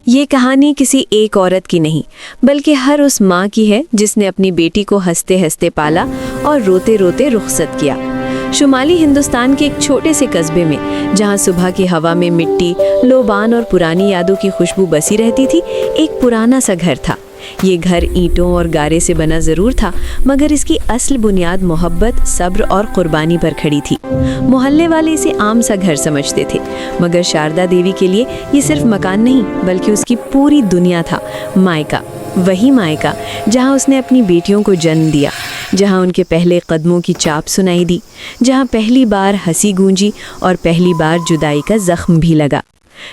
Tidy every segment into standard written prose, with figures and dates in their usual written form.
ये कहानी किसी एक औरत की नहीं बल्कि हर उस माँ की है जिसने अपनी बेटी को हंसते हंसते पाला और रोते रोते रुखसत किया। शुमाली हिंदुस्तान के एक छोटे से कस्बे में, जहाँ सुबह की हवा में मिट्टी, लोबान और पुरानी यादों की खुशबू बसी रहती थी, एक पुराना सा घर था। ये घर ईंटों और गारे से बना ज़रूर था, मगर इसकी असल बुनियाद मोहब्बत, सब्र और कुर्बानी पर खड़ी थी। मोहल्ले वाले इसे आम सा घर समझते थे, मगर शारदा देवी के लिए ये सिर्फ मकान नहीं बल्कि उसकी पूरी दुनिया था। मायका, वही मायका जहाँ उसने अपनी बेटियों को जन्म दिया, जहाँ उनके पहले कदमों की चाप सुनाई दी, जहाँ पहली बार हंसी गूंजी और पहली बार जुदाई का जख्म भी लगा।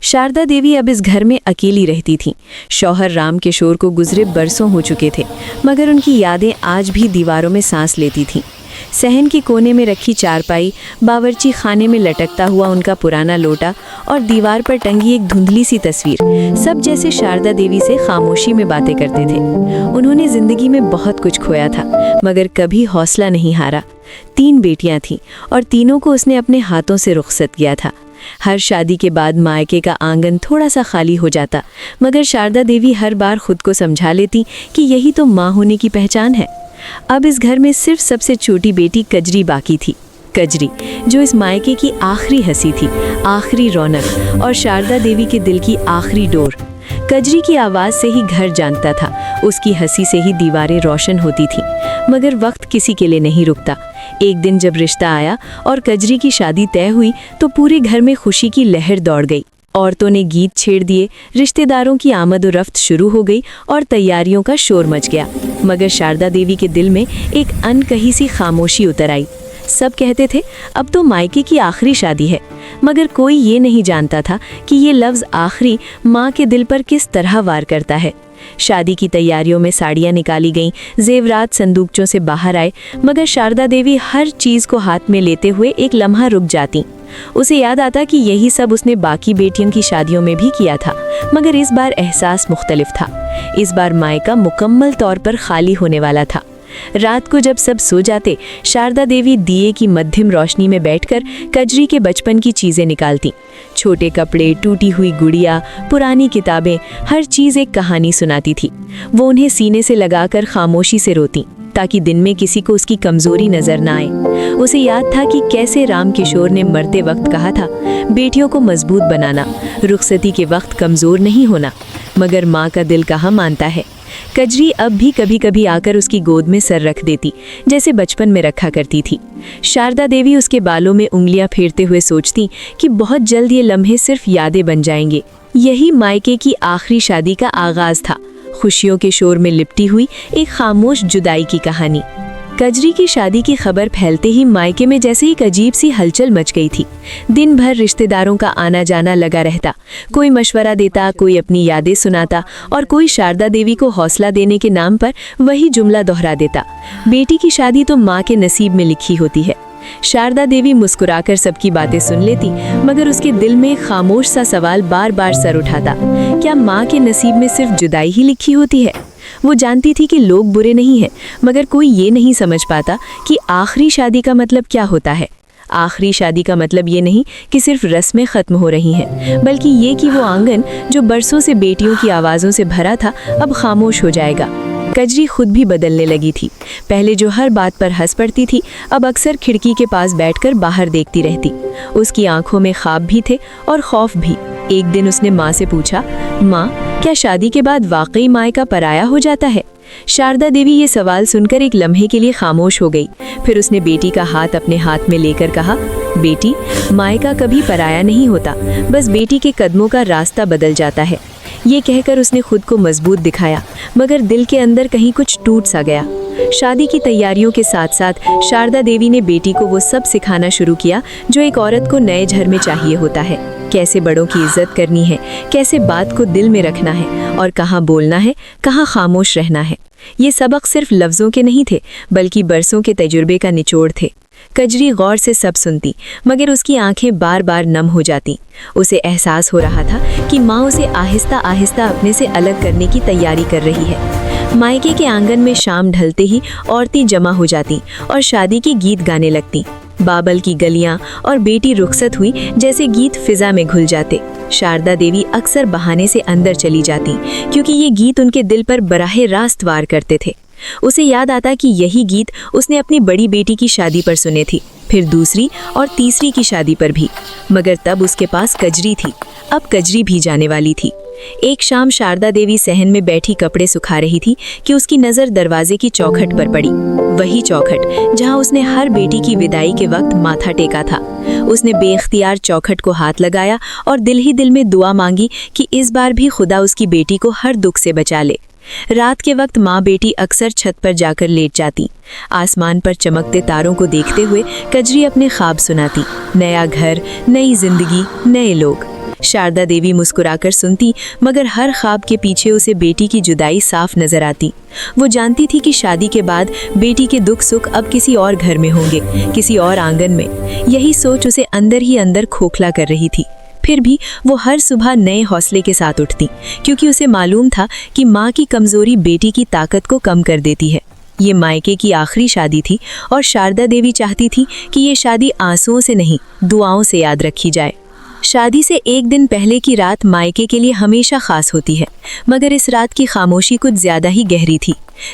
शारदा देवी अब इस घर में अकेली रहती थीं। शौहर राम किशोर को गुजरे बरसों हो चुके थे, मगर उनकी यादें आज भी दीवारों में सांस लेती थीं। सहन के कोने में रखी चारपाई, बावर्ची खाने में लटकता हुआ उनका पुराना लोटा और दीवार पर टंगी एक धुंधली सी तस्वीर, सब जैसे शारदा देवी से खामोशी में बातें करते थे। उन्होंने जिंदगी में बहुत कुछ खोया था, मगर कभी हौसला नहीं हारा। 3 बेटियां थीं और तीनों को उसने अपने हाथों से रुखसत किया था। हर शादी के बाद मायके का आंगन थोड़ा सा खाली हो जाता, मगर शारदा देवी हर बार खुद को समझा लेती कि यही तो माँ होने की पहचान है। अब इस घर में सिर्फ सबसे छोटी बेटी कजरी बाकी थी। कजरी, जो इस मायके की आखिरी हंसी थी, आखिरी रौनक और शारदा देवी के दिल की आखिरी डोर। कजरी की आवाज़ से ही घर जानता था, उसकी हंसी से ही दीवारें रोशन होती थीं। मगर वक्त किसी के लिए नहीं रुकता। एक दिन जब रिश्ता आया और कजरी की शादी तय हुई तो पूरे घर में खुशी की लहर दौड़ गई। औरतों ने गीत छेड़ दिए, रिश्तेदारों की आमद और रफ्त शुरू हो गई और तैयारियों का शोर मच गया। मगर शारदा देवी के दिल में एक अनकही सी खामोशी उतर आई। सब कहते थे अब तो मायके की आखिरी शादी है, मगर कोई ये नहीं जानता था कि ये लफ्ज़ आखिरी माँ के दिल पर किस तरह वार करता है। शादी की तैयारियों में साड़ियाँ निकाली गईं, जेवरात संदूकचों से बाहर आए, मगर शारदा देवी हर चीज़ को हाथ में लेते हुए एक लम्हा रुक जाती। उसे याद आता कि यही सब उसने बाकी बेटियों की शादियों में भी किया था, मगर इस बार एहसास मुख्तलिफ था। इस बार मायका मुकम्मल तौर पर खाली होने वाला था। रात को जब सब सो जाते, शारदा देवी दिए की मध्यम रोशनी में बैठकर कजरी के बचपन की चीज़ें निकालती। छोटे कपड़े, टूटी हुई गुड़िया, पुरानी किताबें, हर चीज़ एक कहानी सुनाती थी। वो उन्हें सीने से लगाकर खामोशी से रोती, ताकि दिन में किसी को उसकी कमज़ोरी नज़र ना आए। उसे याद था कि कैसे राम किशोर ने मरते वक्त कहा था, बेटियों को मजबूत बनाना, रुखसती के वक्त कमज़ोर नहीं होना। मगर माँ का दिल कहाँ मानता है। कजरी अब भी कभी कभी आकर उसकी गोद में सर रख देती, जैसे बचपन में रखा करती थी। शारदा देवी उसके बालों में उंगलियां फेरते हुए सोचती कि बहुत जल्द ये लम्हे सिर्फ यादें बन जाएंगे। यही मायके की आखिरी शादी का आगाज था, खुशियों के शोर में लिपटी हुई एक खामोश जुदाई की कहानी। कजरी की शादी की खबर फैलते ही मायके में जैसे एक अजीब सी हलचल मच गई थी। दिन भर रिश्तेदारों का आना जाना लगा रहता। कोई मशवरा देता, कोई अपनी यादें सुनाता और कोई शारदा देवी को हौसला देने के नाम पर वही जुमला दोहरा देता, बेटी की शादी तो माँ के नसीब में लिखी होती है। शारदा देवी मुस्कुराकर सबकी बातें सुन लेती, मगर उसके दिल में खामोश सा सवाल बार बार सर उठाता, क्या माँ के नसीब में सिर्फ जुदाई ही लिखी होती है? वो जानती थी कि लोग बुरे नहीं हैं, मगर कोई ये नहीं समझ पाता कि आखिरी शादी का मतलब क्या होता है। आखिरी शादी का मतलब ये नहीं कि सिर्फ रस्में ख़त्म हो रही हैं, बल्कि ये कि वो आंगन जो बरसों से बेटियों की आवाज़ों से भरा था अब खामोश हो जाएगा। कजरी खुद भी बदलने लगी थी। पहले जो हर बात पर हंस पड़ती थी, अब अक्सर खिड़की के पास बैठकर बाहर देखती रहती। उसकी आंखों में ख्वाब भी थे और खौफ भी। एक दिन उसने माँ से पूछा, माँ, क्या शादी के बाद वाकई मायका पराया हो जाता है? शारदा देवी ये सवाल सुनकर एक लम्हे के लिए खामोश हो गई। फिर उसने बेटी का हाथ अपने हाथ में लेकर कहा, बेटी, मायका कभी पराया नहीं होता, बस बेटी के कदमों का रास्ता बदल जाता है। ये कहकर उसने खुद को मजबूत दिखाया, मगर दिल के अंदर कहीं कुछ टूट सा गया। शादी की तैयारियों के साथ साथ शारदा देवी ने बेटी को वो सब सिखाना शुरू किया जो एक औरत को नए घर में चाहिए होता है। कैसे बड़ों की इज्जत करनी है, कैसे बात को दिल में रखना है और कहाँ बोलना है, कहाँ खामोश रहना है। ये सबक सिर्फ लफ्ज़ों के नहीं थे, बल्कि बरसों के तजुर्बे का निचोड़ थे। कजरी गौर से सब सुनती, मगर उसकी आंखें बार बार नम हो जाती। उसे एहसास हो रहा था कि माँ उसे आहिस्ता आहिस्ता अपने से अलग करने की तैयारी कर रही है। मायके के आंगन में शाम ढलते ही औरतें जमा हो जाती और शादी के गीत गाने लगती। बाबल की गलियां और बेटी रुखसत हुई जैसे गीत फिजा में घुल जाते। शारदा देवी अक्सर बहाने से अंदर चली जाती क्योंकि ये गीत उनके दिल पर बराहे रास्त वार करते थे। उसे याद आता कि यही गीत उसने अपनी बड़ी बेटी की शादी पर सुने थी, फिर दूसरी और तीसरी की शादी पर भी, मगर तब उसके पास कजरी थी। अब कजरी भी जाने वाली थी। एक शाम शारदा देवी सहन में बैठी कपड़े सुखा रही थी कि उसकी नज़र दरवाजे की चौखट पर पड़ी। वही चौखट जहां उसने हर बेटी की विदाई के वक्त माथा टेका था। उसने बेख्तियार चौखट को हाथ लगाया और दिल ही दिल में दुआ मांगी कि इस बार भी खुदा उसकी बेटी को हर दुख से बचा ले। रात के वक्त माँ बेटी अक्सर छत पर जाकर लेट जाती। आसमान पर चमकते तारों को देखते हुए कजरी अपने ख्वाब सुनाती, नया घर, नई जिंदगी, नए लोग। शारदा देवी मुस्कुराकर सुनती, मगर हर ख्वाब के पीछे उसे बेटी की जुदाई साफ नजर आती। वो जानती थी कि शादी के बाद बेटी के दुख सुख अब किसी और घर में होंगे, किसी और आंगन में। यही सोच उसे अंदर ही अंदर खोखला कर रही थी। फिर भी वो हर सुबह नए हौसले के साथ उठती, क्योंकि उसे मालूम था कि माँ की कमजोरी बेटी की ताकत को कम कर देती है। ये मायके की आखिरी शादी थी और शारदा देवी चाहती थी कि ये शादी आंसुओं से नहीं, दुआओं से याद रखी जाए। शादी से एक दिन पहले की रात मायके के लिए हमेशा खास होती है, मगर इस रात की खामोशी कुछ ज्यादा ही गहरी थी।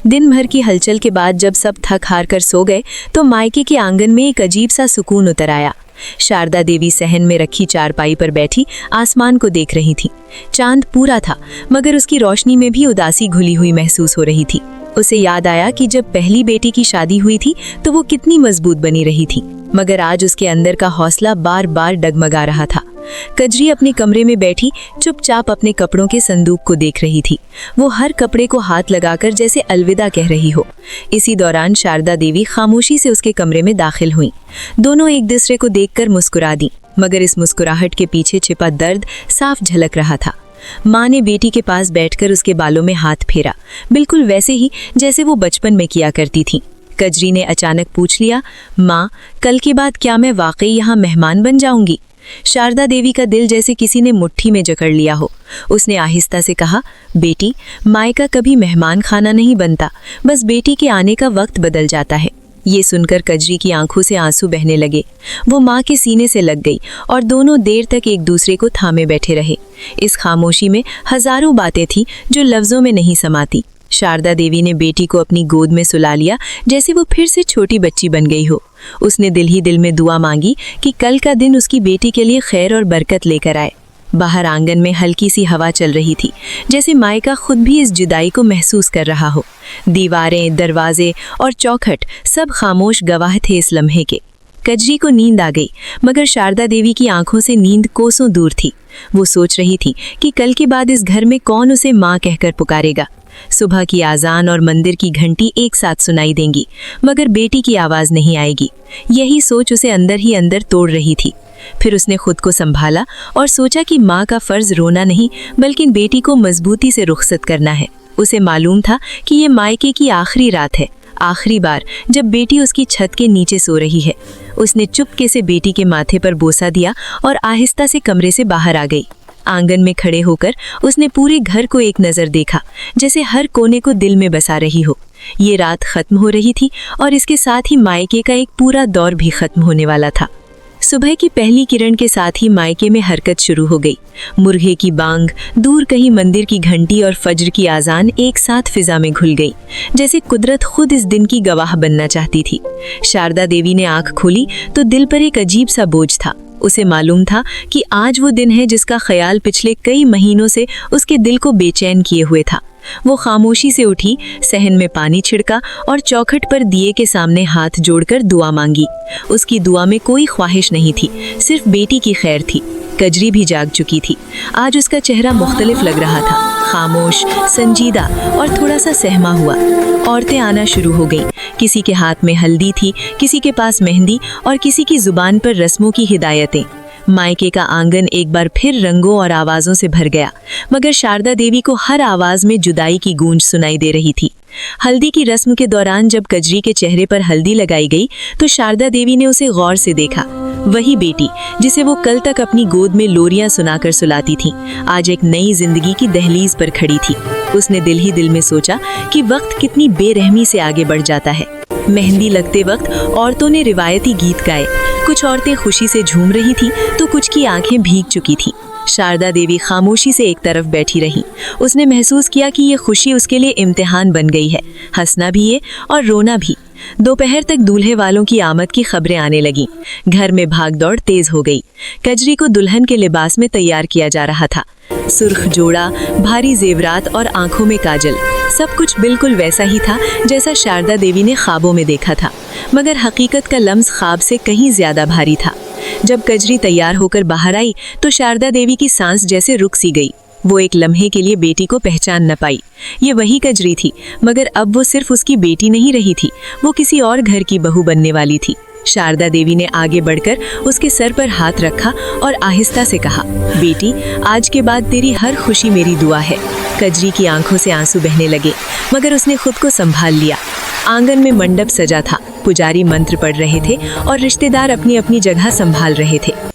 दिन भर की हलचल के बाद जब सब थक हार कर सो गए तो मायके के आंगन में एक अजीब सा सुकून उतर आया। शारदा देवी सहन में रखी चारपाई पर बैठी आसमान को देख रही थी। चांद पूरा था, मगर उसकी रोशनी में भी उदासी घुली हुई महसूस हो रही थी। उसे याद आया कि जब पहली बेटी की शादी हुई थी तो वो कितनी मजबूत बनी रही थी, मगर आज उसके अंदर का हौसला बार बार डगमगा रहा था। कजरी अपने कमरे में बैठी चुपचाप अपने कपड़ों के संदूक को देख रही थी। वो हर कपड़े को हाथ लगाकर जैसे अलविदा कह रही हो। इसी दौरान शारदा देवी खामोशी से उसके कमरे में दाखिल हुई। दोनों एक दूसरे को देखकर मुस्कुरा दी, मगर इस मुस्कुराहट के पीछे छिपा दर्द साफ झलक रहा था। माँ ने बेटी के पास बैठकर उसके बालों में हाथ फेरा, बिल्कुल वैसे ही जैसे वो बचपन में किया करती थी। कजरी ने अचानक पूछ लिया, माँ, कल के बाद क्या मैं वाकई यहाँ मेहमान बन जाऊंगी? शारदा देवी का दिल जैसे किसी ने मुट्ठी में जकड़ लिया हो। उसने आहिस्ता से कहा, बेटी, मायका कभी मेहमान खाना नहीं बनता, बस बेटी के आने का वक्त बदल जाता है। ये सुनकर कजरी की आंखों से आंसू बहने लगे। वो माँ के सीने से लग गई और दोनों देर तक एक दूसरे को थामे बैठे रहे। इस खामोशी में हजारों बातें थीं जो लफ्जों में नहीं समाती। शारदा देवी ने बेटी को अपनी गोद में सुला लिया जैसे वो फिर से छोटी बच्ची बन गई हो। उसने दिल ही दिल में दुआ मांगी कि कल का दिन उसकी बेटी के लिए खैर और बरकत लेकर आए। बाहर आंगन में हल्की सी हवा चल रही थी, जैसे मायका खुद भी इस जुदाई को महसूस कर रहा हो। दीवारें, दरवाजे और चौखट सब खामोश गवाह थे इस लम्हे के। कजरी को नींद आ गई, मगर शारदा देवी की आंखों से नींद कोसों दूर थी। वो सोच रही थी कि कल के बाद इस घर में कौन उसे माँ कहकर पुकारेगा। सुबह की आजान और मंदिर की घंटी एक साथ सुनाई देंगी, मगर बेटी की आवाज नहीं आएगी। यही सोच उसे अंदर ही अंदर तोड़ रही थी। फिर उसने खुद को संभाला और सोचा कि माँ का फर्ज रोना नहीं, बल्कि बेटी को मजबूती से रुखसत करना है। उसे मालूम था कि ये मायके की आखिरी रात है, आखिरी बार जब बेटी उसकी छत के नीचे सो रही है। उसने चुपके से बेटी के माथे पर बोसा दिया और आहिस्ता से कमरे से बाहर आ गई। आंगन में खड़े होकर उसने पूरे घर को एक नज़र देखा, जैसे हर कोने को दिल में बसा रही हो। ये रात खत्म हो रही थी और इसके साथ ही मायके का एक पूरा दौर भी खत्म होने वाला था। सुबह की पहली किरण के साथ ही मायके में हरकत शुरू हो गई। मुर्गे की बांग, दूर कहीं मंदिर की घंटी और फज्र की आजान एक साथ फिजा में घुल गई, जैसे कुदरत खुद इस दिन की गवाह बनना चाहती थी। शारदा देवी ने आंख खोली तो दिल पर एक अजीब सा बोझ था। उसे मालूम था कि आज वो दिन है जिसका ख्याल पिछले कई महीनों से उसके दिल को बेचैन किए हुए था। वो खामोशी से उठी, सहन में पानी छिड़का और चौखट पर दिए के सामने हाथ जोड़कर दुआ मांगी। उसकी दुआ में कोई ख्वाहिश नहीं थी, सिर्फ बेटी की खैर थी। कजरी भी जाग चुकी थी। आज उसका चेहरा मुख्तलिफ लग रहा था, खामोश, संजीदा और थोड़ा सा सहमा हुआ। औरतें आना शुरू हो गईं। किसी के हाथ में हल्दी थी, किसी के पास मेहंदी और किसी की जुबान पर रस्मों की हिदायतें। मायके का आंगन एक बार फिर रंगों और आवाज़ों से भर गया, मगर शारदा देवी को हर आवाज़ में जुदाई की गूंज सुनाई दे रही थी। हल्दी की रस्म के दौरान जब कजरी के चेहरे पर हल्दी लगाई गई तो शारदा देवी ने उसे गौर से देखा। वही बेटी जिसे वो कल तक अपनी गोद में लोरियां सुनाकर सुलाती थी, आज एक नई जिंदगी की दहलीज पर खड़ी थी। उसने दिल ही दिल में सोचा कि वक्त कितनी बेरहमी से आगे बढ़ जाता है। मेहंदी लगते वक्त औरतों ने रिवायती गीत गाए। कुछ औरतें खुशी से झूम रही थी तो कुछ की आंखें भीग चुकी थी। शारदा देवी खामोशी से एक तरफ बैठी रही। उसने महसूस किया कि ये खुशी उसके लिए इम्तिहान बन गई है, हंसना भी ये और रोना भी। दोपहर तक दूल्हे वालों की आमद की खबरें आने लगीं। घर में भागदौड़ तेज हो गई। कजरी को दुल्हन के लिबास में तैयार किया जा रहा था। सुर्ख जोड़ा, भारी जेवरात और आंखों में काजल, सब कुछ बिल्कुल वैसा ही था जैसा शारदा देवी ने ख्वाबों में देखा था, मगर हकीकत का लम्स ख्वाब से कहीं ज्यादा भारी था। जब कजरी तैयार होकर बाहर आई तो शारदा देवी की सांस जैसे रुक सी गई। वो एक लम्हे के लिए बेटी को पहचान न पाई। ये वही कजरी थी, मगर अब वो सिर्फ उसकी बेटी नहीं रही थी, वो किसी और घर की बहू बनने वाली थी। शारदा देवी ने आगे बढ़कर उसके सर पर हाथ रखा और आहिस्ता से कहा, बेटी, आज के बाद तेरी हर खुशी मेरी दुआ है। कजरी की आंखों से आंसू बहने लगे, मगर उसने खुद को संभाल लिया। आंगन में मंडप सजा था, पुजारी मंत्र पढ़ रहे थे और रिश्तेदार अपनी अपनी जगह संभाल रहे थे।